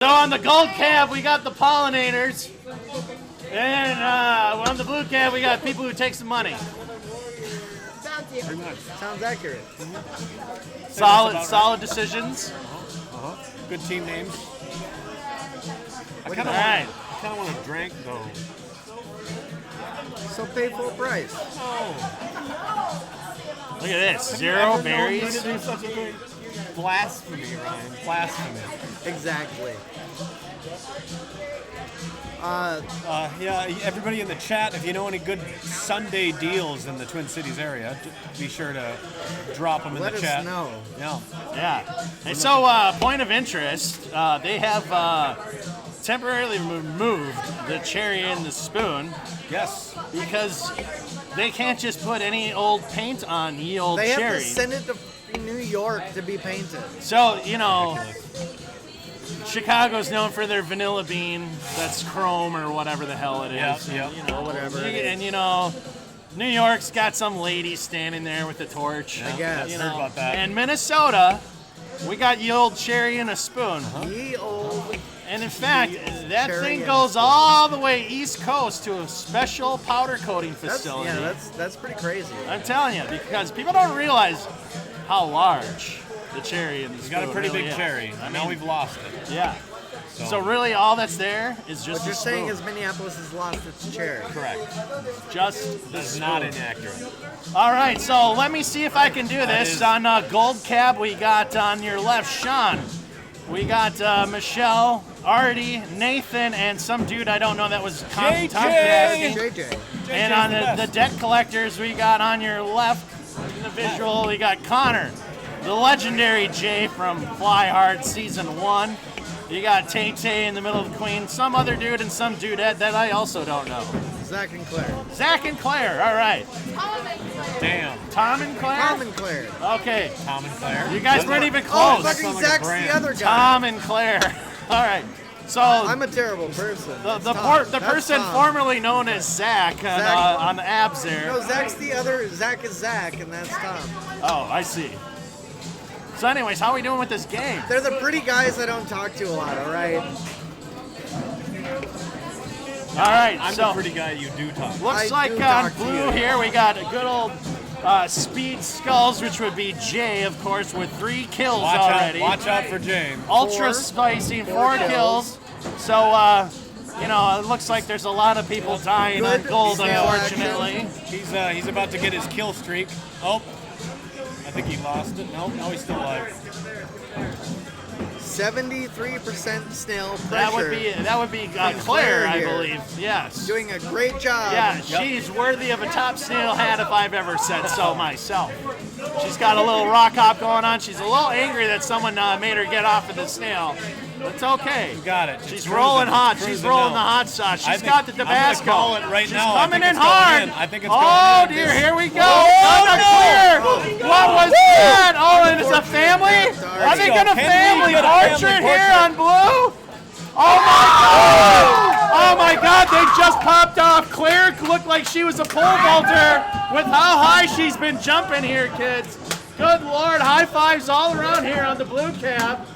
So on the gold cab, we got the pollinators. And on the blue cab, we got people who take some money. Sounds accurate. Solid decisions. Good team names. I kind of want a drink though. So pay full price. Look at this. Zero berries. To do such a thing? Blasphemy, Ryan. Blasphemy. Exactly. Yeah, everybody in the chat, if you know any good Sunday deals in the Twin Cities area, be sure to drop them in the chat. Let us know. Yeah. And so, point of interest, they have temporarily removed the cherry in the spoon. Yes. Because they can't just put any old paint on ye old cherry. They have to send it to New York to be painted. So, Chicago's known for their vanilla bean that's chrome or whatever the hell it is. Yeah. Whatever. And New York's got some lady standing there with a torch. I guess. Heard about that. And Minnesota, we got ye old cherry in a spoon. Ye old. And in fact, that cherry thing in goes a spoon. all the way east coast to a special powder coating facility. That's pretty crazy. I'm telling you, because people don't realize how large the cherry in the spoon Got a pretty really big is. cherry. Now we've lost it. Yeah. So really, all that's there is just What you're the saying spoon. is Minneapolis has lost its cherry. Correct. Just the That's spoon. not inaccurate. All right, so let me see if I can do this. is- On gold cab, we got on your left, Sean. We got Michelle, Artie, Nathan, and some dude I don't know that was JJ. JJ. And on the deck collectors, we got on your left in the visual, we got Connor, the legendary Jay from Fly Hard Season 1. You got Tay-Tay in the middle of the Queen, some other dude and some dudette that I also don't know. Zach and Claire. Zach and Claire, all right. Damn. Tom and Claire? Tom and Claire. Okay. Tom and Claire. You guys weren't even Oh, close. fucking Sound like a Zach's brand. the other guy. Tom and Claire. All right. So I'm a terrible person. the It's Tom. That's person Tom. formerly known as Zach on the abs there. No, Zach's the other. Zach is Zach, and that's Tom. Oh, I see. So anyways, how are we doing with this game? They're the pretty guys I don't talk to a lot, all right? All right, I'm so the pretty guy you do talk. looks I like do on talk to blue you. here we got a good old Speed Skulls, which would be Jay, of course, with 3 kills already. Watch out for James. Ultra 4 spicy, 4 kills. So, it looks like there's a lot of people dying on Good gold, snail unfortunately. He's about to get his kill streak. Oh, I think he lost it. No, he's still alive. 73% snail pressure. That would be Claire, Claire I here. believe. Yes. Doing a great job. Yeah, she's worthy of a top snail hat if I've ever said so myself. She's got a little rock hop going on. She's a little angry that someone made her get off of the snail. But it's okay. You got it. She's It's rolling cruising. hot. It's She's cruising rolling now. the hot sauce. I She's think- got the I'm gonna Tabasco. call it right She's now. I coming think in it's going hard. in. I think it's oh going in. dear, here we go. Clear. What was that? Oh, and it's a family? Are they going to family Get a family portrait here portrait. on blue? Oh my God! Oh my God! They just popped off. Claire looked like she was a pole vaulter with how high she's been jumping here, kids. Good Lord! High fives all around here on the blue cab.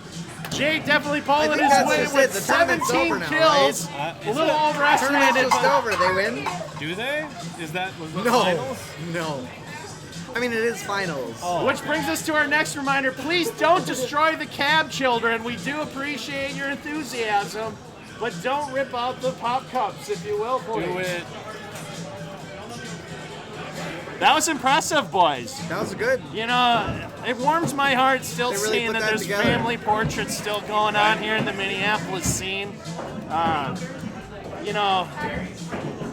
Jay definitely pulling think his that's weight just with it. The tournament's 17 over now, kills. right? A little Tournament's overestimated. just but- over. They win? Do they? Was that No. finals? No. I mean, it is finals. Oh. Which brings us to our next reminder. Please don't destroy the cab, children. We do appreciate your enthusiasm, but don't rip out the pop cups, if you will, please. Do it. That was impressive, boys. That was good. It warms my heart still They really seeing put that that there's together. family portraits still going on here in the Minneapolis scene.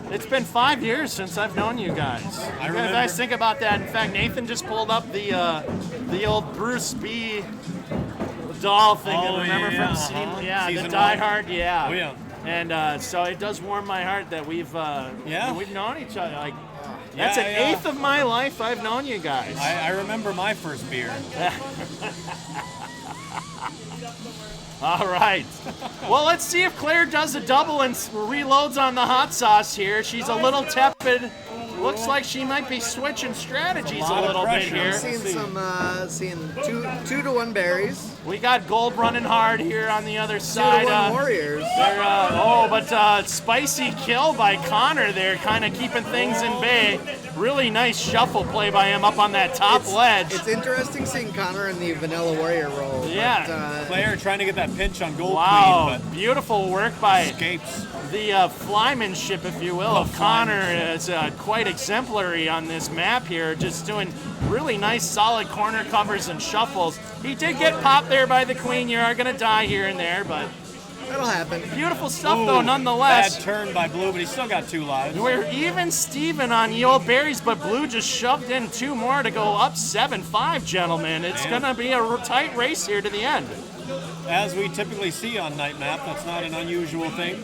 It's been 5 years since I've known you guys. You remember. guys think about that. In fact, Nathan just pulled up the old Bruce B. doll thing. Oh, Remember yeah, from the Season Die 1. Hard, yeah. Oh, yeah. And so it does warm my heart that we've known each other. Like that's Yeah, an yeah. eighth of my life I've known you guys. I remember my first beer. All right. Well, let's see if Claire does a double and reloads on the hot sauce here. She's a little tepid looks like she might be switching strategies a lot of little bit pressure. here. Seeing two to one berries. We got Gold running hard here on the other 2 to side. 1 Warriors. But spicy kill by Connor there, kind of keeping things in bay. Really nice shuffle play by him up on that top ledge. It's interesting seeing Connor in the Vanilla Warrior role. Yeah. But, Claire trying to get that pinch on Gold Wow, Queen, beautiful work but by escapes. the flymanship, if you will, of Connor is quite exemplary on this map here, just doing really nice solid corner covers and shuffles. He did get popped there by the queen. You are going to die here and there, but that'll happen. beautiful stuff though nonetheless. Bad turn by Blue, but he's still got 2 lives. We're even Steven on ye old berries, but Blue just shoved in 2 more to go up 7-5, gentlemen. It's going to be a tight race here to the end. As we typically see on Night Map, that's not an unusual thing.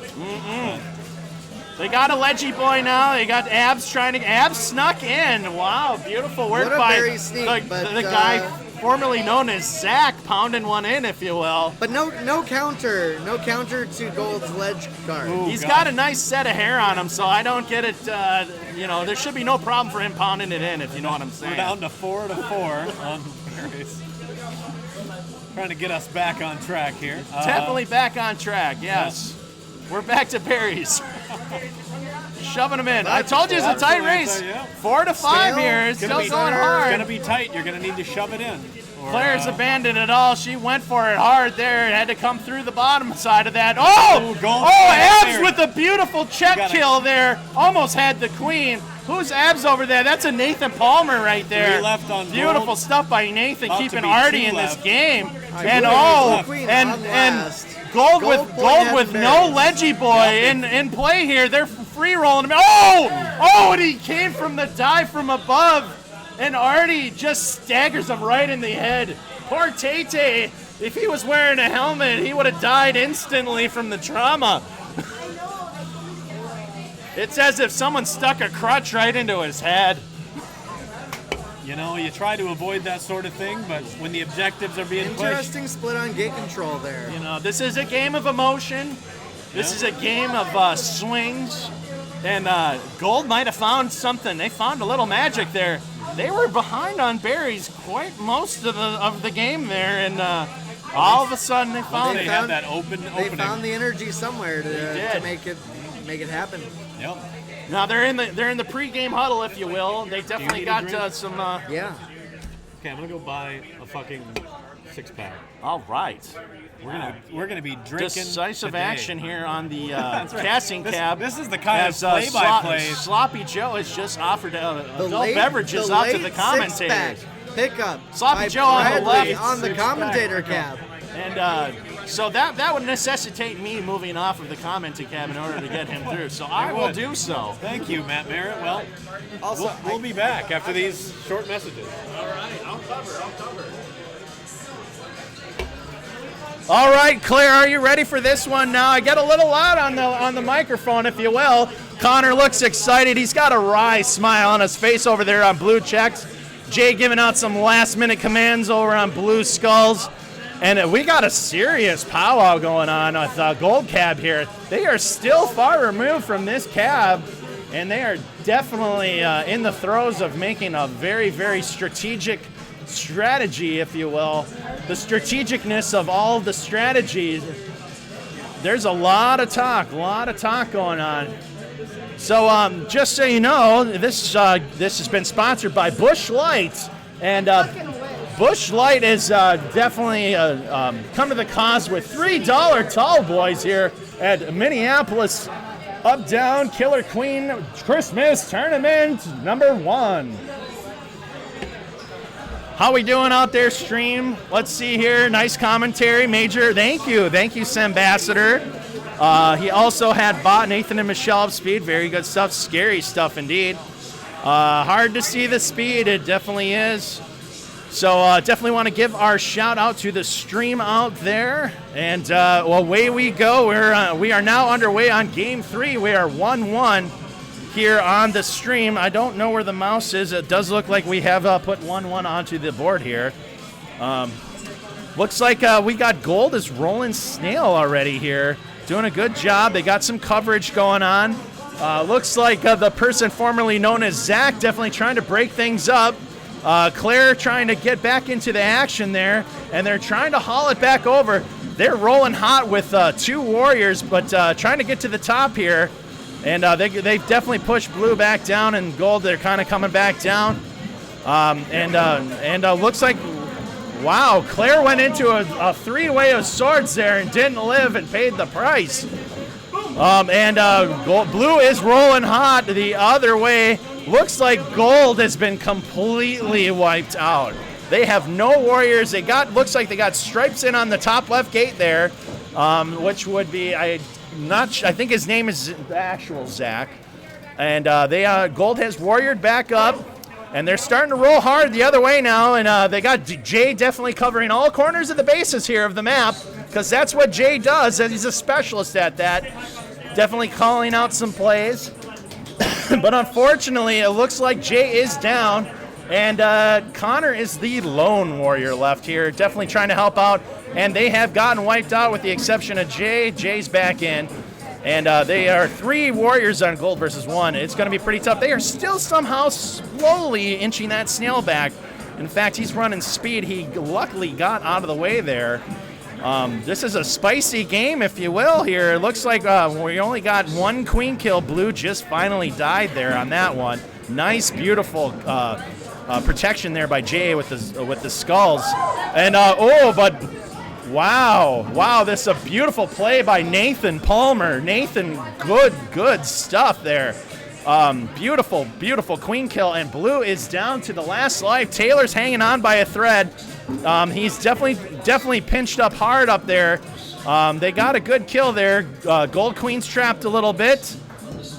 They got a ledgy boy now. They got Abs Abs snuck in. Wow, beautiful work What a by berry sneak, the guy formerly known as Zach, pounding one in, if you will. But no counter to Gold's ledge card. Ooh, He's God. got a nice set of hair on him, so I don't get it. There should be no problem for him pounding it in, if you know what I'm We're saying. down to 4 to 4 on berries. Trying to get us back on track here. Definitely back on track, yes. We're back to berries. Shoving them in. I told you it's a tight race. Yeah. 4 to 5 here. It's still going It's hard. gonna be tight. You're gonna need to shove it in. Or, Claire's abandoned it all. She went for it hard there. It had to come through the bottom side of that. Oh! Gold Abs there. with a beautiful check got it. kill there. Almost had the queen. Who's Abs over there? That's a Nathan Palmer right there. 3 left on Beautiful Gold. stuff by Nathan, About to keeping be Artie 2 in this left. game. And Queen and on last. Gold Gold with point no berries. ledgy boy in play here. They're free rolling him. Oh, and he came from the dive from above, and Artie just staggers him right in the head. Poor Tate. If he was wearing a helmet, he would have died instantly from the trauma. It's as if someone stuck a crutch right into his head. You know, you try to avoid that sort of thing, but when the objectives are being pushed, Interesting split on gate control there. This is a game of emotion. This is a game of swings. And Gold might have found something. They found a little magic there. They were behind on berries quite most of the game there, and all of a sudden they found they it. have that opening. They found the energy somewhere to did. make it happen. Yep. Now they're in the pregame huddle, if you will. They definitely need a got drink? some. Yeah. Okay, I'm gonna go buy a fucking 6-pack. All right. We're gonna be drinking Decisive today. action here on the That's right. casting cab. This is the kind as, of play-by-play. Sloppy Joe has just offered adult late- beverages the out to late the commentators. six-pack pickup Sloppy by Joe on the Bradley left. on the Six-pack. commentator cab. And so that would necessitate me moving off of the commenting cab in order to get him through. So I will would. do so. Thank you, Matt Merritt. Well, Also, we'll be back after these short messages. All right, Claire, are you ready for this one now? I get a little loud on the microphone, if you will. Connor looks excited. He's got a wry smile on his face over there on blue checks. Jay giving out some last-minute commands over on blue skulls. And we got a serious powwow going on with Gold Cab here. They are still far removed from this cab, and they are definitely in the throes of making a very, very strategic strategy, if you will. The strategicness of all the strategies. There's a lot of talk going on. So just so you know, this has been sponsored by Busch Light, and Busch Light is definitely come to the cause with $3 tall boys here at Minneapolis Up Down Killer Queen Christmas Tournament #1. How we doing out there, stream? Let's see here. Nice commentary, Major. Thank you, Sambassador. He also had bought Nathan and Michelle up speed. Very good stuff. Scary stuff indeed. Hard to see the speed. It definitely is. So definitely want to give our shout out to the stream out there. And away we go. We are now underway on Game 3. We are 1-1 here on the stream. I don't know where the mouse is. It does look like we have put 1-1 onto the board here. Looks like we got Gold as rolling snail already here. Doing a good job. They got some coverage going on. Looks like the person formerly known as Zach definitely trying to break things up. Claire trying to get back into the action there, and they're trying to haul it back over. They're rolling hot with 2 warriors, but trying to get to the top here. And they've definitely pushed blue back down, and gold, they're kind of coming back down. Looks like, wow, Claire went into a 3-way of swords there and didn't live and paid the price. Blue is rolling hot the other way. Looks like gold has been completely wiped out. They have no warriors. Looks like they got stripes in on the top left gate there, which would be, I think his name is the actual Zach. And gold has warriored back up, and they're starting to roll hard the other way now. And they got Jay definitely covering all corners of the bases here of the map, because that's what Jay does, and he's a specialist at that. Definitely calling out some plays. But unfortunately, it looks like Jay is down, and Connor is the lone warrior left here, definitely trying to help out. And they have gotten wiped out with the exception of Jay. Jay's back in. And they are 3 warriors on gold versus 1. It's going to be pretty tough. They are still somehow slowly inching that snail back. In fact, he's running speed. He luckily got out of the way there. This is a spicy game, if you will, here. It looks like we only got 1 queen kill. Blue just finally died there on that one. Nice, beautiful protection there by Jay with the skulls. And, but wow, this is a beautiful play by Nathan Palmer. Nathan, good stuff there. Beautiful queen kill, and blue is down to the last life. Taylor's hanging on by a thread. He's definitely pinched up hard up there. They got a good kill there. Gold queen's trapped a little bit,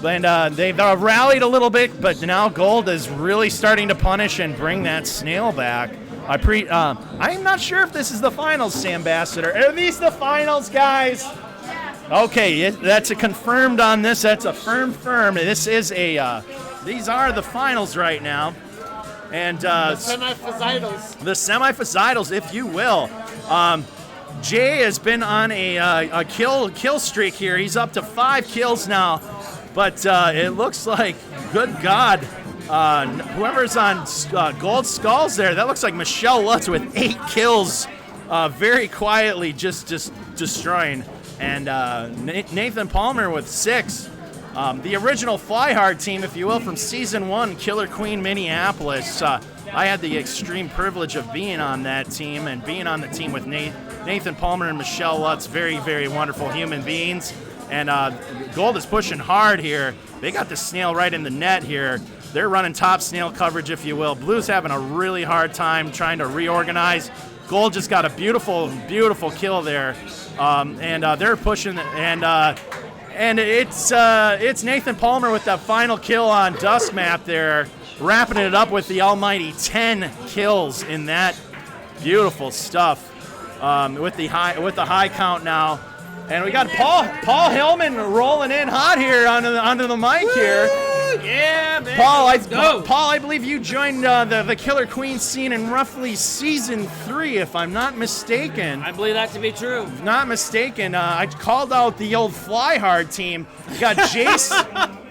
and they've rallied a little bit, but now gold is really starting to punish and bring that snail back. I'm not sure if this is the finals, Ambassador. Are these the finals, guys? Okay, that's a confirmed on this. That's a firm. This is these are the finals right now. And the semi-finals. The semi-finals, if you will. Jay has been on a kill streak here. He's up to 5 kills now. But it looks like, good God, whoever's on gold skulls there, that looks like Michelle Lutz with 8 kills, very quietly just destroying. And Nathan Palmer with 6. The original Fly Hard team, if you will, from Season 1, Killer Queen Minneapolis. I had the extreme privilege of being on that team and being on the team with Nathan Palmer and Michelle Lutz, very, very wonderful human beings. And gold is pushing hard here. They got the snail right in the net here. They're running top snail coverage, if you will. Blue's having a really hard time trying to reorganize. Gold just got a beautiful kill there. They're pushing, and it's Nathan Palmer with that final kill on Dusk Map there, wrapping it up with the almighty 10 kills in that. Beautiful stuff with the high count now. And we got Paul Hillman rolling in hot here onto the mic here. Yeah, man. Paul, I believe you joined the Killer Queen scene in roughly Season 3, if I'm not mistaken. I believe that to be true. Not mistaken. I called out the old Fly Hard team. We got Jace.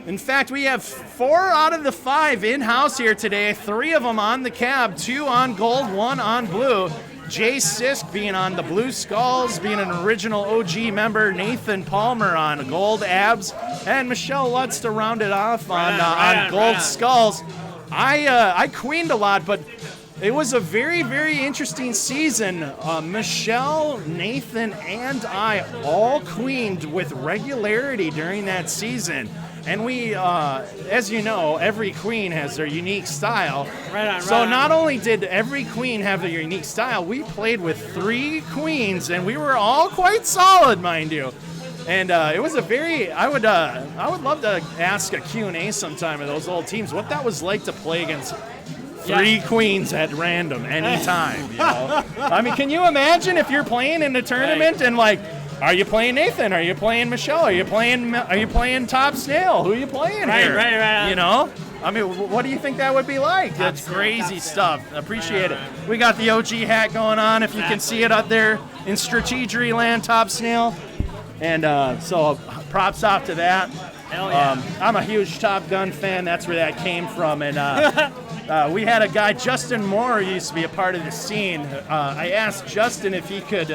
In fact, we have 4 out of the 5 in-house here today. 3 of them on the cab, 2 on gold, 1 on blue. Jay Sisk being on the Blue Skulls, being an original OG member, Nathan Palmer on Gold Abs, and Michelle Lutz to round it off on Gold Skulls. I queened a lot, but it was a very, very interesting season. Michelle, Nathan, and I all queened with regularity during that season. And we, as you know, every queen has their unique style. So not only did every queen have their unique style, we played with 3 queens, and we were all quite solid, mind you. And it was a very, I would love to ask a Q&A sometime of those old teams, what that was like to play against 3 queens at random, anytime, you know? I mean, can you imagine if you're playing in a tournament and like, are you playing Nathan? Are you playing Michelle? Are you playing Top Snail? Who are you playing here? Right. You know? I mean, what do you think that would be like? That's crazy stuff. Appreciate it. We got the OG hat going on, if you can see it up there in Strategery Land, Top Snail. And so props out to that. Hell yeah. I'm a huge Top Gun fan. That's where that came from. And we had a guy, Justin Moore, who used to be a part of the scene. I asked Justin if he could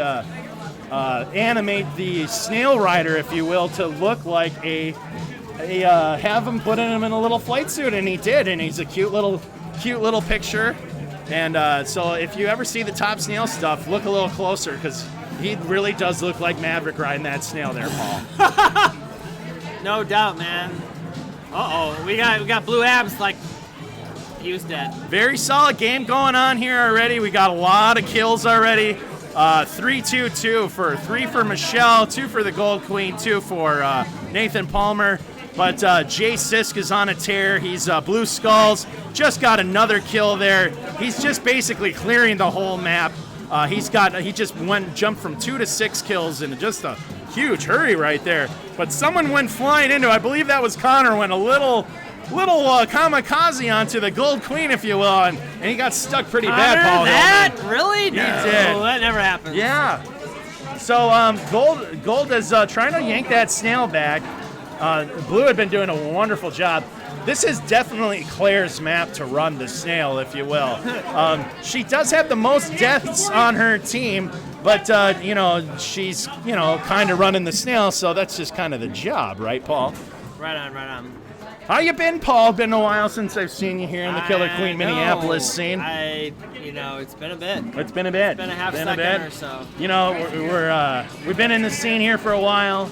animate the snail rider, if you will, to look like have him put him in a little flight suit, and he did. And he's a cute little picture. And so if you ever see the Top Snail stuff, look a little closer, because he really does look like Maverick riding that snail there, Paul. No doubt, man. Uh-oh, we got blue abs like he was dead. Very solid game going on here already. We got a lot of kills already. 3-2-2 for 3 for Michelle, 2 for the Gold Queen, 2 for Nathan Palmer. But Jay Sisk is on a tear. He's Blue Skulls. Just got another kill there. He's just basically clearing the whole map. He just jumped from 2 to 6 kills in just a huge hurry right there. But someone went flying into, I believe that was Connor, went a little kamikaze onto the Gold Queen, if you will, and he got stuck pretty bad, Paul. That? Really? He did. That never happened. Yeah. So Gold is trying to yank that snail back. Blue had been doing a wonderful job. This is definitely Claire's map to run the snail, if you will. She does have the most deaths on her team, but she's kind of running the snail, so that's just kind of the job, right, Paul? Right on. How you been, Paul? Been a while since I've seen you here in the Killer Queen Minneapolis scene. It's been a bit. It's been a bit. It's been a half second or so. We've been in the scene here for a while.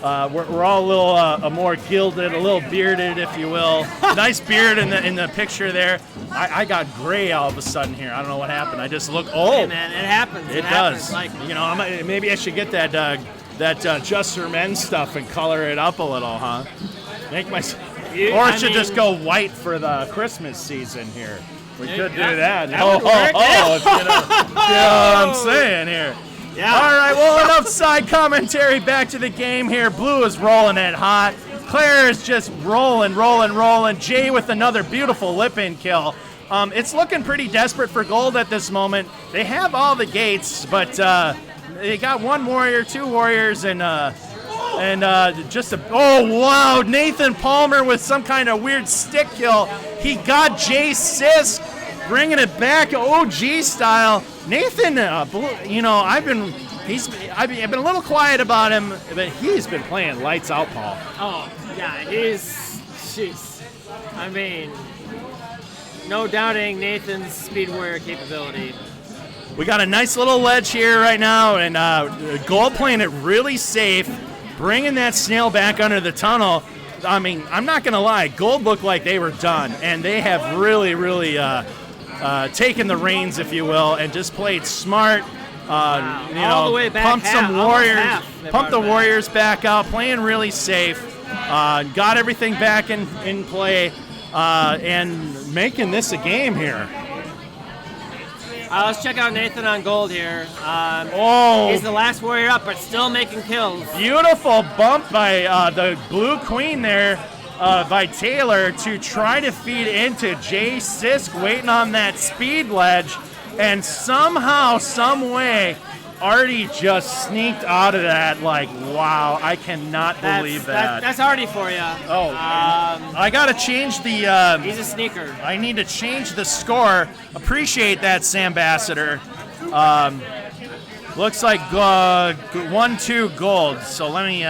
We're all a little more gilded, a little bearded, if you will. Nice beard in the picture there. I got gray all of a sudden here. I don't know what happened. I just look old. Hey man, it happens. It happens. does. Maybe I should get that Just for Men stuff and color it up a little, huh? Just go white for the Christmas season here. We could do that. If you know what I'm saying here. Yeah. All right, well, enough side commentary. Back to the game here. Blue is rolling it hot. Claire is just rolling. Jay with another beautiful lip-in kill. It's looking pretty desperate for Gold at this moment. They have all the gates, but they got 1 warrior, 2 warriors, oh wow, Nathan Palmer with some kind of weird stick kill. He got Jay Sisk bringing it back OG style. Nathan, I've been a little quiet about him, but he's been playing lights out, Paul. Oh yeah, no doubting Nathan's Speed Warrior capability. We got a nice little ledge here right now, and Gold playing it really safe, bringing that snail back under the tunnel. I'm not going to lie, Gold looked like they were done, and they have really taken the reins, if you will, and just played smart. All the way back, pumped some warriors, pumped the warriors back out, playing really safe. Got everything back in play, and making this a game here. Let's check out Nathan on Gold here. He's the last warrior up, but still making kills. Beautiful bump by the Blue Queen there, by Taylor to try to feed into Jay Sisk, waiting on that speed ledge, and somehow, some way, Artie just sneaked out of that. Like, wow, I cannot believe that. That's Artie for you. I gotta change the. He's a sneaker. I need to change the score. Appreciate that, Sambassador. Looks like 1-2 Gold. So let me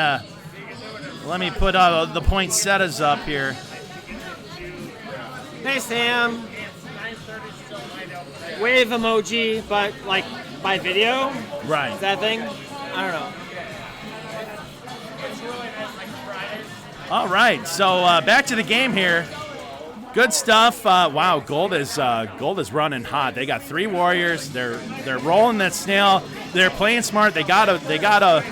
put the poinsettias up here. Hey Sam. Wave emoji, but like by video. Right. Is that a thing? I don't know. All right, so back to the game here. Good stuff. Wow, Gold is running hot. They got 3 warriors. They're rolling that snail. They're playing smart. They got a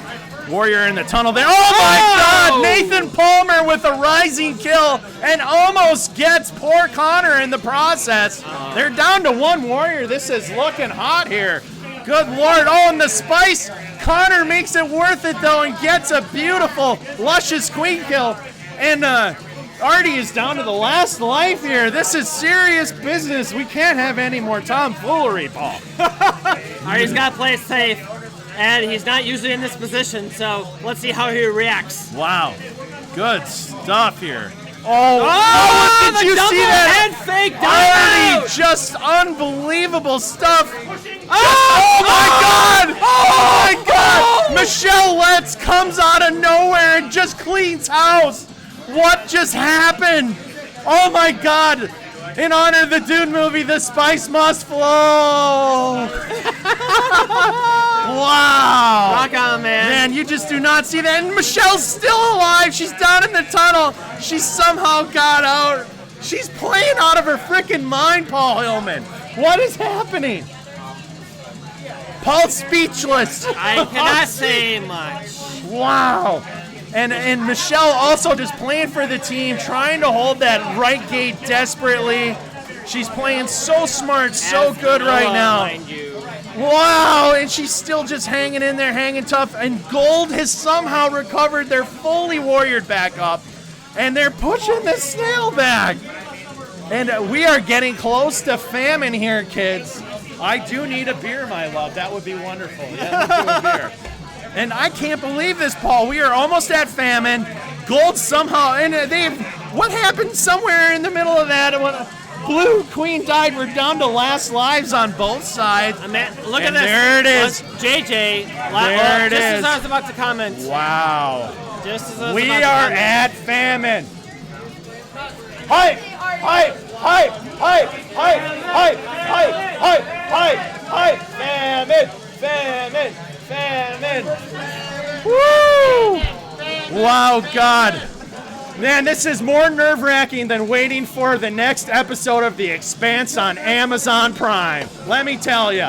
warrior in the tunnel there. Oh my God! Nathan Palmer with a rising kill and almost gets poor Connor in the process. They're down to 1 warrior. This is looking hot here. Good Lord. Oh, and the spice. Connor makes it worth it, though, and gets a beautiful, luscious queen kill. And Artie is down to the last life here. This is serious business. We can't have any more tomfoolery, Paul. Artie's got to play it safe, and he's not usually in this position, so let's see how he reacts. Wow. Good stuff here. Oh, did you double see that? head fake down. Already just unbelievable stuff. Oh my God! Oh my God! Michelle Letts comes out of nowhere and just cleans house. What just happened? Oh my God! In honor of the Dune movie, the spice must flow. Wow! Rock on, man. Man, you just do not see that. And Michelle's still alive. She's down in the tunnel. She somehow got out. She's playing out of her freaking mind, Paul Hillman. What is happening? Paul's speechless. I cannot say much. Wow. And Michelle also just playing for the team, trying to hold that right gate desperately. She's playing so smart, so good right now. Mind you. Wow, and she's still just hanging in there, hanging tough. And Gold has somehow recovered. They're fully warriored back up, and they're pushing the snail back. And we are getting close to famine here, kids. I do need a beer, my love. That would be wonderful. Yeah, let's do a beer. And I can't believe this, Paul. We are almost at famine. Gold somehow, and what happened somewhere in the middle of that? When Blue Queen died, we're down to last lives on both sides. Man, look And at this. there it is. JJ. There it just is. as I was about to comment. Wow. Just as I was We about to are comment. at famine. Hype! Hype! Hype! Hype! Hype! Hype! Hype! Hype! Hype! Hype! Famine! Famine! Famine! Woo! Wow, God. Man, this is more nerve-wracking than waiting for the next episode of The Expanse on Amazon Prime. Let me tell you.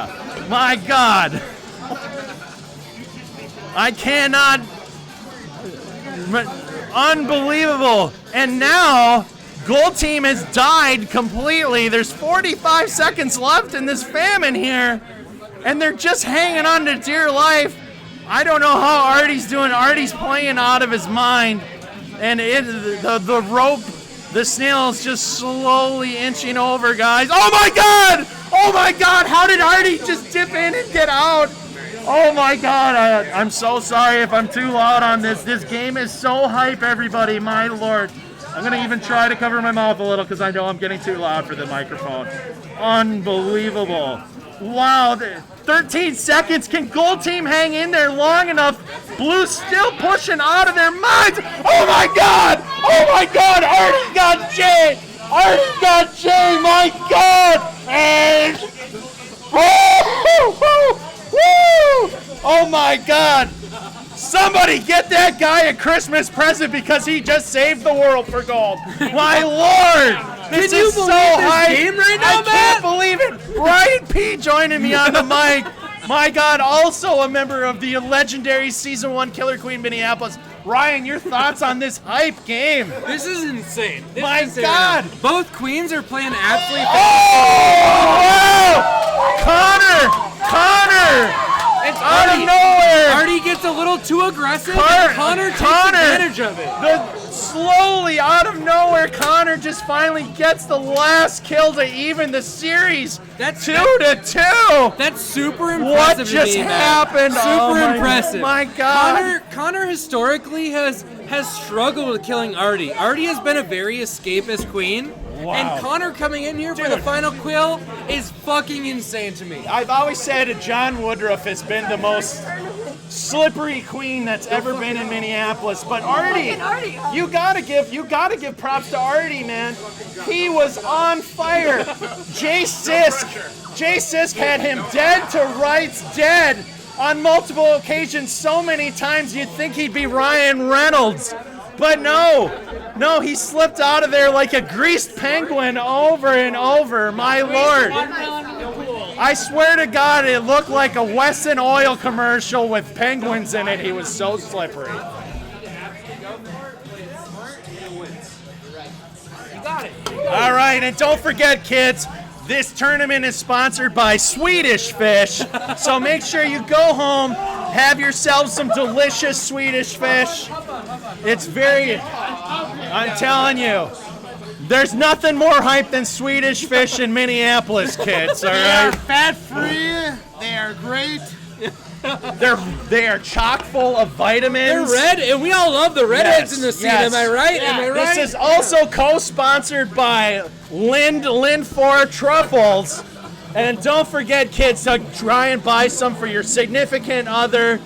My God. I cannot... Unbelievable. And now, Gold Team has died completely. There's 45 seconds left in this famine here. And they're just hanging on to dear life. I don't know how Artie's doing. Artie's playing out of his mind. And the rope, the snail is just slowly inching over, guys. Oh my God! Oh my God! How did Artie just dip in and get out? Oh my God! I'm so sorry if I'm too loud on this. This game is so hype, everybody. My Lord. I'm gonna even try to cover my mouth a little because I know I'm getting too loud for the microphone. Unbelievable. Wow, 13 seconds. Can Gold Team hang in there long enough? Blue still pushing out of their minds. Oh my God! Oh my God! Artie got Jay! Artie got Jay! My God! And woo! Oh my God! Somebody get that guy a Christmas present because he just saved the world for Gold. My Lord! This Can you is believe so this hype. game right now, I can't believe it. Brian P. joining me on the mic. My God, also a member of the legendary Season 1 Killer Queen Minneapolis. Ryan, your thoughts on this hype game? This is insane. This My is insane God. right now. Both queens are playing absolutely Oh! Connor! It's Out of Artie. nowhere! Artie gets a little too aggressive, Connor- and Connor takes Connor. advantage of it. Slowly, out of nowhere, Connor just finally gets the last kill to even the series. That's 2-2. That's super impressive. What to just me, man. happened? Super Oh my- impressive. my God. Connor historically has struggled with killing Artie. Artie has been a very escapist queen. Wow. And Connor coming in here for the Dude. final quill is fucking insane to me. I've always said John Woodruff has been the most slippery queen that's ever been in Minneapolis. But Artie, you gotta give props to Artie, man. He was on fire. Jay Sisk had him dead to rights, dead on multiple occasions, so many times you'd think he'd be Ryan Reynolds. But no, he slipped out of there like a greased penguin over and over. My Lord. I swear to God, it looked like a Wesson oil commercial with penguins in it. He was so slippery. All right, and don't forget, kids, this tournament is sponsored by Swedish Fish. So make sure you go home, have yourselves some delicious Swedish fish. It's I'm telling you, there's nothing more hype than Swedish Fish in Minneapolis, kids, all They are right? fat-free. They are great. They are chock full of vitamins. They're red, and we all love the redheads in the scene. yes. Am I right? Am I right? This is also co-sponsored by Lind 4 Truffles. And don't forget, kids, to try and buy some for your significant other,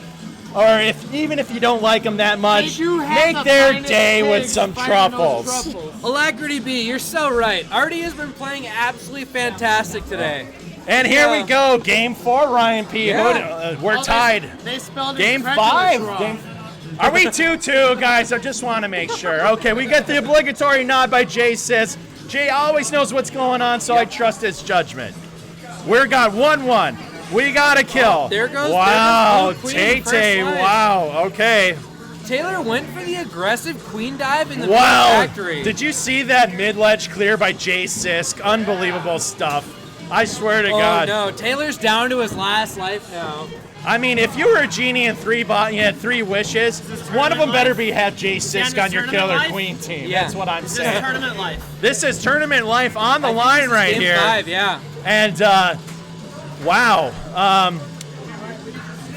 or even if you don't like them that much, make their day with some truffles. Alacrity B, you're so right. Artie has been playing absolutely fantastic today. And here we go, Game 4, Ryan P. Yeah. We're tied. They spelled Game incredulous 5. wrong. Are we 2-2, guys? I just want to make sure. Okay, we get the obligatory nod by Jay Sis. Jay always knows what's going on, so I trust his judgment. We're got 1-1. We got a kill. There goes wow, Queen first Tay-Tay, life. wow, okay. Taylor went for the aggressive queen dive in the Wow, factory. did you see that mid-ledge clear by Jay Sisk? Unbelievable stuff. I swear to God. Oh no, Taylor's down to his last life now. I mean, if you were a genie and you had 3 wishes, one of them better be have Jay Sisk on your killer queen team. Yeah. That's what I'm This is saying. tournament life. This is tournament life on the line right Game here. 5, yeah. And wow,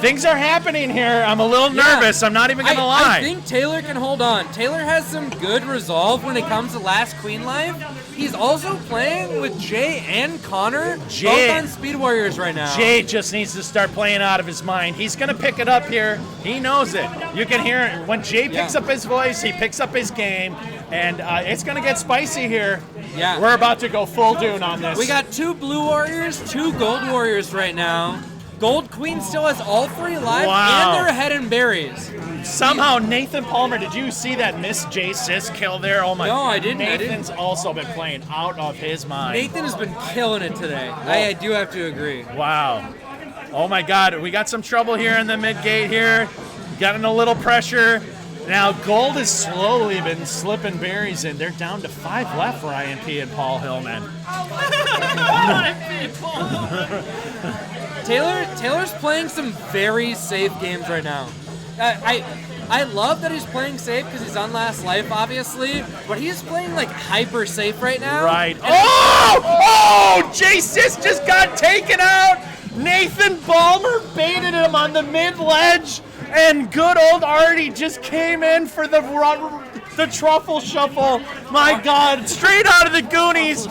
things are happening here. I'm a little nervous. I'm not even gonna lie. I think Taylor can hold on. Taylor has some good resolve when it comes to last queen life. He's also playing with Jay and Connor, Jay- both on Speed Warriors right now. Jay just needs to start playing out of his mind. He's going to pick it up here. He knows it. You can hear it. When Jay picks up his voice, he picks up his game. And it's going to get spicy here. Yeah. We're about to go full Dune on this. We got 2 blue warriors, 2 gold warriors right now. Gold Queen still has all 3 lives, Wow. and they're ahead in berries. Somehow Nathan Palmer, did you see that Miss Jay Sis kill there? Oh my! No, I didn't. Nathan's also been playing out of his mind. Nathan has been killing it today. I do have to agree. Wow. Oh my God, we got some trouble here in the mid gate here. Getting a little pressure. Now Gold has slowly been slipping berries in. They're down to 5 left, Ryan P. and Paul Hillman. Taylor's playing some very safe games right now. I love that he's playing safe because he's on last life, obviously, but he's playing like hyper safe right now. Right. Oh, Jay Sis just got taken out. Nathan Balmer baited him on the mid ledge, and good old Artie just came in for the truffle shuffle. My God, straight out of the Goonies.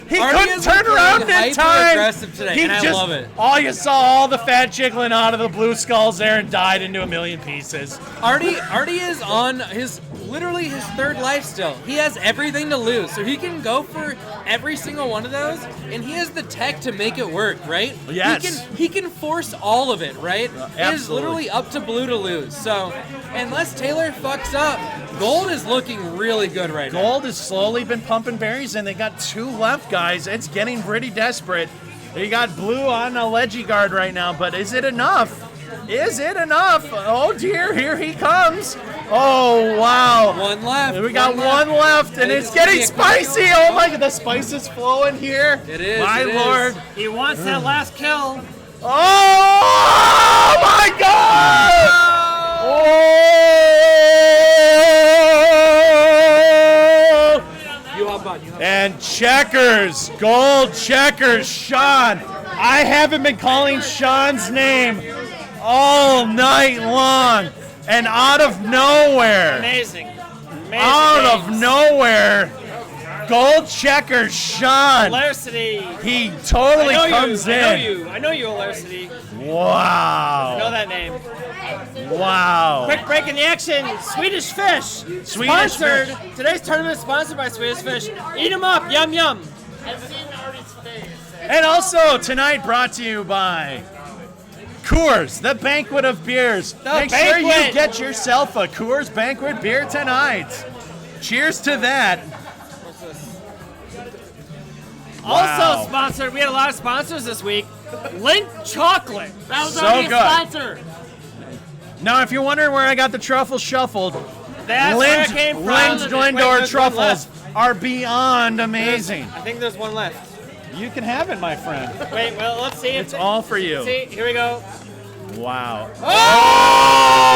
He Artie couldn't has turn been around playing in time. hyper-aggressive today, and I love it. Oh, you saw all the fat jiggling out of the blue skulls there and died into a million pieces. Artie is on literally his 3rd life still. He has everything to lose, so he can go for every single one of those, and he has the tech to make it work, right? Yes. He can force all of it, right? It is absolutely. literally up to blue to lose. So unless Taylor fucks up, Gold is looking really good right now. Gold has slowly been pumping berries, and they got 2 left, guys. It's getting pretty desperate. They got blue on a ledgy guard right now, but is it enough? Is it enough? Oh dear, here he comes. Oh wow. 1 left. We got 1 left, and it's getting spicy. Oh my God, the spice is flowing here. It is. My it is. Lord. He wants that last kill. Oh my God! Oh! And checkers, Gold checkers, Sean. I haven't been calling Sean's name all night long, and out of nowhere, Amazing. out of nowhere, Gold checkers, Sean. Hilarity. He totally comes in. I know you, Hilarity. Wow. I know that name. Wow. Quick break in the action. Swedish Fish. Sponsored. Today's tournament is sponsored by Swedish Fish. Eat 'em up. Yum, yum. And also tonight brought to you by Coors, the banquet of beers. Make sure you banquet. get yourself a Coors banquet beer tonight. Cheers to that. Wow. Also sponsored. We had a lot of sponsors this week. Lint Chocolate. That was So already good. a sponsor. Now, if you're wondering where I got the truffles shuffled, That's where it came from. Lind Wait, Glendor there's one truffles are beyond amazing. I think there's one left. You can have it, my friend. Wait, well, let's see. It's all for you. See, here we go. Wow.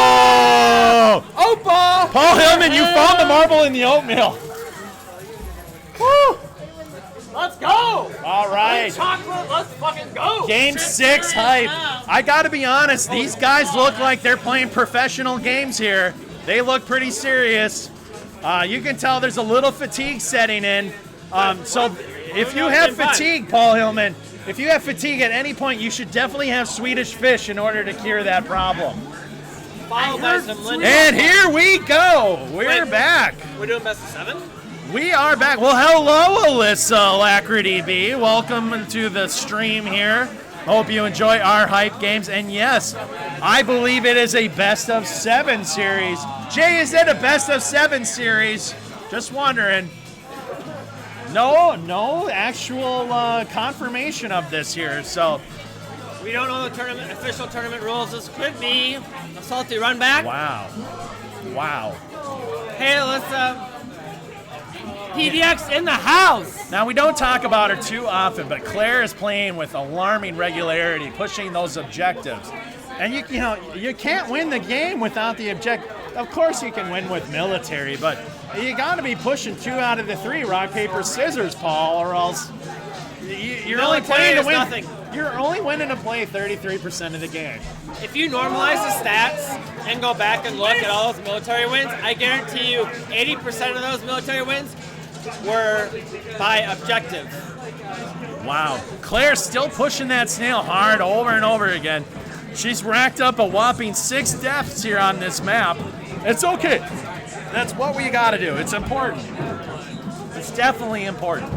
Oh! Oh! Paul Hillman, you found the marble in the oatmeal. Woo! Let's go! All right. Chocolate, let's fucking go! Game 6 hype. I gotta be honest, these guys look like they're playing professional games here. They look pretty serious. You can tell there's a little fatigue setting in. So if you have fatigue, Paul Hillman, if you have fatigue at any point, you should definitely have Swedish Fish in order to cure that problem. And here we go. We're back. We're doing best of 7? We are back. Well, hello, Alyssa Alacrity B. Welcome to the stream here. Hope you enjoy our hype games. And yes, I believe it is a best of 7 series. Jay, is it a best of 7 series? Just wondering. No actual confirmation of this here. So we don't know the official tournament rules. This could be a salty run back. Wow. Hey, let's PDX in the house. Now, we don't talk about her too often, but Claire is playing with alarming regularity, pushing those objectives. And you can't win the game without the objective. Of course you can win with military, but you got to be pushing 2 out of the 3 rock, paper, scissors, Paul, or else you're only playing to win. Nothing. You're only winning to play 33% of the game. If you normalize the stats and go back and look at all those military wins, I guarantee you 80% of those military wins were by objective. Wow. Claire's still pushing that snail hard over and over again. She's racked up a whopping 6 deaths here on this map. It's okay. That's what we got to do. It's important. It's definitely important.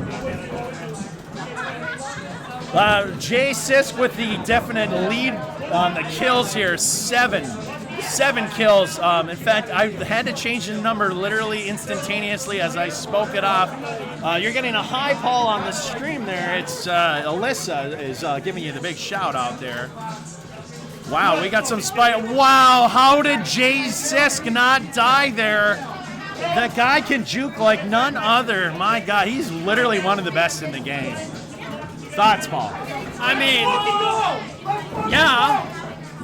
Jay Sisk with the definite lead on the kills here. 7 kills. In fact, I had to change the number literally instantaneously as I spoke it off. You're getting a high Paul on the stream there. It's Alyssa is giving you the big shout out there. Wow, we got some spike. Wow, how did Jay Sisk not die there? That guy can juke like none other. My God, he's literally one of the best in the game. Thoughts, Paul? I mean, yeah.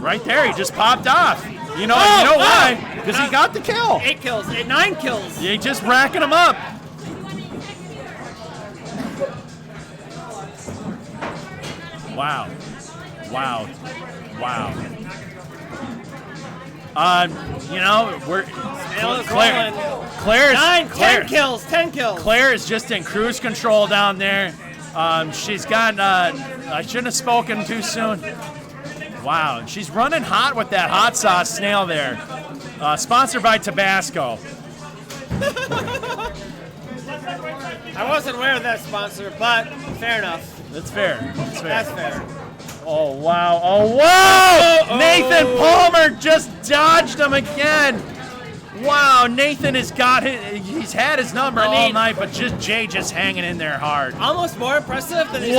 Right there, he just popped off. You know why? Because he got the kill. 8 kills, 9 kills. He just racking them up. Wow. We're Claire's 10 kills. Claire is just in cruise control down there. She's got. I shouldn't have spoken too soon. Wow, she's running hot with that hot sauce snail there. Sponsored by Tabasco. I wasn't aware of that sponsor, but fair enough. That's fair. That's fair. Oh, wow. Oh, whoa! Nathan Palmer just dodged him again. Wow, Nathan has got it. He's had his number all night, but Jay just hanging in there hard. Almost more impressive than his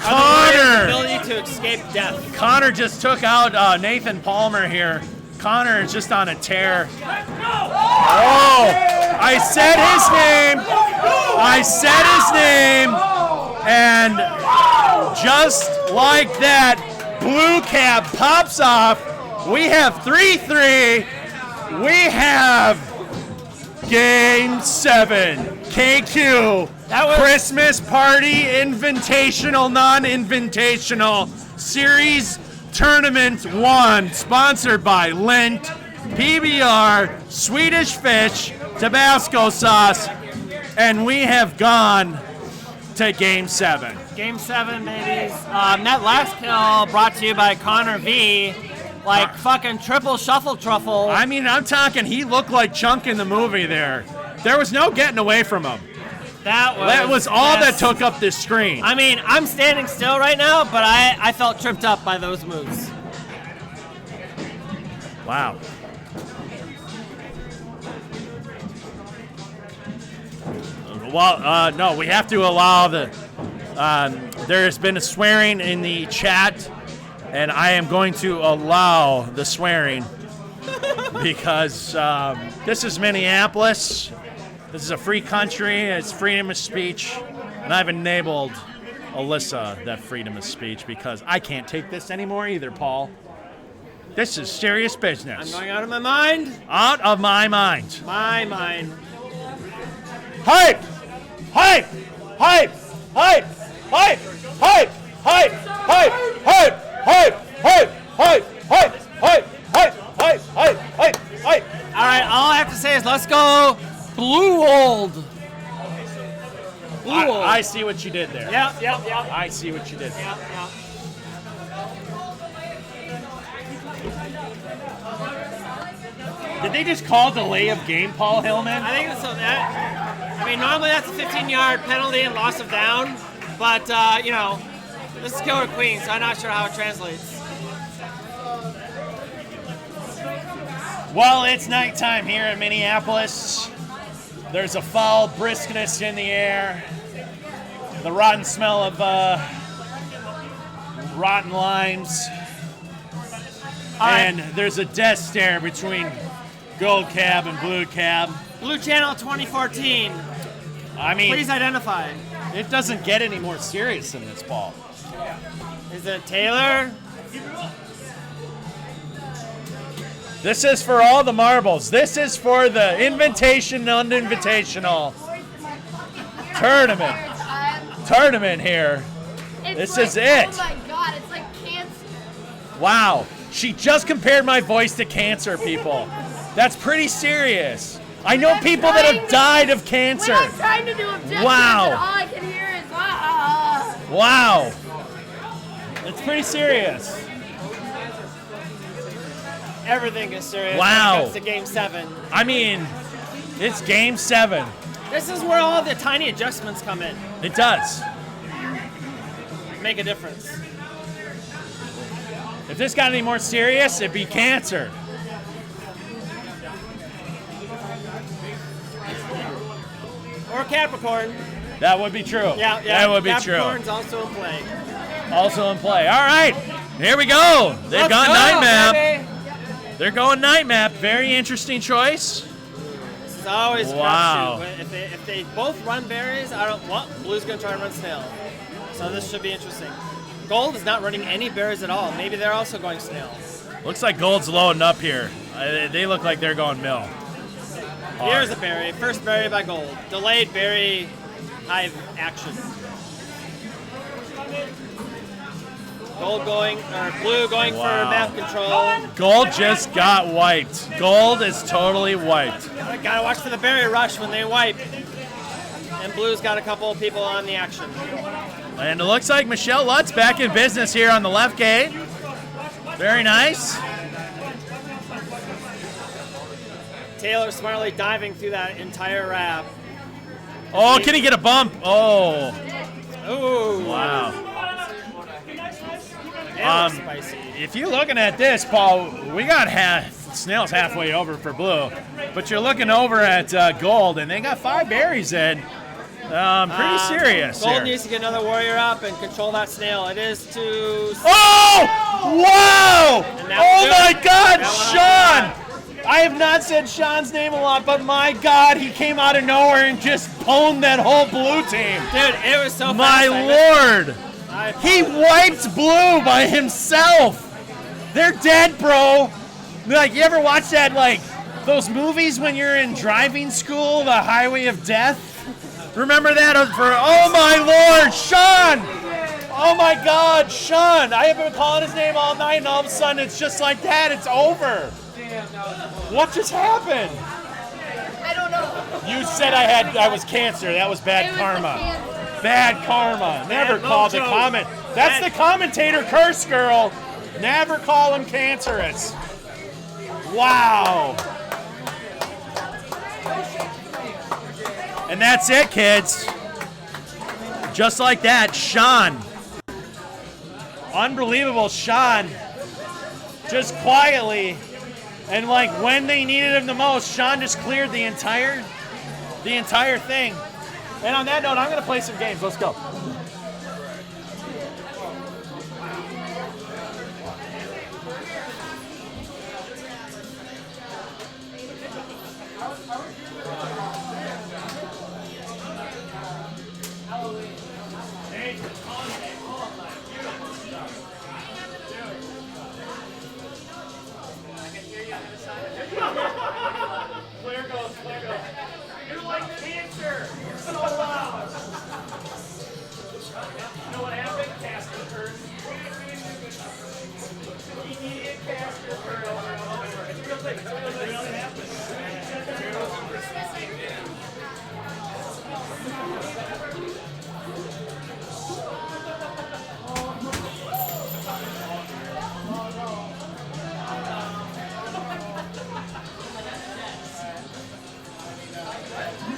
Connor! ability to escape death. Connor just took out Nathan Palmer here. Connor is just on a tear. Oh! I said his name! And just like that, blue cap pops off. We have 3-3. We have Game 7. KQ. Christmas Party Invitational, non-invitational Series Tournament 1. Sponsored by Lint, PBR, Swedish Fish, Tabasco Sauce. And we have gone to Game 7. Game 7, babies. That last kill brought to you by Connor V. Like fucking triple shuffle truffle. I mean, I'm talking, he looked like Chunk in the movie there. There was no getting away from him. That was all that took up this screen. I mean, I'm standing still right now, but I felt tripped up by those moves. Wow. Well, no, we have to allow the... there's been a swearing in the chat, and I am going to allow the swearing because this is Minneapolis. This is a free country. It's freedom of speech, and I've enabled Alyssa that freedom of speech because I can't take this anymore either, Paul. This is serious business. I'm going out of my mind. Out of my mind. My mind. Hype! Hype! hype, hype, hype, hype, hype, hype, hype, hype, hype, hype, hype, hype, hype, hype, hype, hype, hype. All right, all I have to say is let's go Blue Old. Blue Old. I see what you did there. Yep. I see what you did there. Yep. Did they just call delay of game, Paul Hillman? I think so. Normally that's a 15-yard penalty and loss of down, but this is Killer Queen, so I'm not sure how it translates. Well, it's nighttime here in Minneapolis. There's a foul briskness in the air. The rotten smell of rotten limes. And there's a death stare between Gold Cab and Blue Cab. Blue Channel 2014. I mean, Please identify. it doesn't get any more serious than this, Paul. Is it Taylor? This is for all the marbles. This is for the invitation and invitational tournament here. This is it. Oh my God, it's like cancer. Wow. She just compared my voice to cancer, people. That's pretty serious. I know people that have died of cancer. When I'm trying to do objectives, Wow. and all I can hear is Wow. It's pretty serious. Everything is serious Wow. when it comes to Game 7. I mean, it's game 7. This is where all the tiny adjustments come in. It does. Make a difference. If this got any more serious, it'd be cancer. Or Capricorn. That would be true. Yeah. That would be true. Capricorn's also in play. Also in play. All right. Here we go. They've Let's gone go, night map. baby. They're going night map. Very interesting choice. This is always a Wow. crapshoot. If they both run berries, Blue's going to try and run snail. So this should be interesting. Gold is not running any berries at all. Maybe they're also going snail. Looks like Gold's loading up here. They look like they're going mill. Here's a berry. First berry by Gold. Delayed berry hive action. Blue going for Wow. map control. Gold just got wiped. Gold is totally wiped. Gotta watch for the berry rush when they wipe. And Blue's got a couple of people on the action. And it looks like Michelle Lutt's back in business here on the left gate. Very nice. Taylor smartly diving through that entire wrap. Oh, can he get a bump? Oh, Ooh. wow. That was spicy. If you're looking at this, Paul, we got snails halfway over for Blue, but you're looking over at Gold, and they got 5 berries in. Pretty serious Gold here. needs to get another warrior up and control that snail. It is to... Oh! Wow! And that Oh one my too. God, That one Sean! I have not said Sean's name a lot, but my God, he came out of nowhere and just pwned that whole Blue team. Dude, it was so My fast. I missed Lord! it. He wiped Blue by himself. They're dead, bro. Like, you ever watch that, like, those movies when you're in driving school, The Highway of Death? Remember that? Oh my Lord, Sean! Oh my God, Sean! I have been calling his name all night, and all of a sudden it's just like that. It's over. What just happened? I don't know. You said I was cancer. That was bad It was karma. the cancer. Bad karma. Never call the mojo. comment. That's the commentator curse, girl. Never call him cancerous. Wow. And that's it, kids. Just like that, Sean. Unbelievable, Sean. Just quietly, and like when they needed him the most, Sean just cleared the entire thing. And on that note, I'm gonna play some games. Let's go. Clear goes. You're like cancer. You're so loud. Sorry.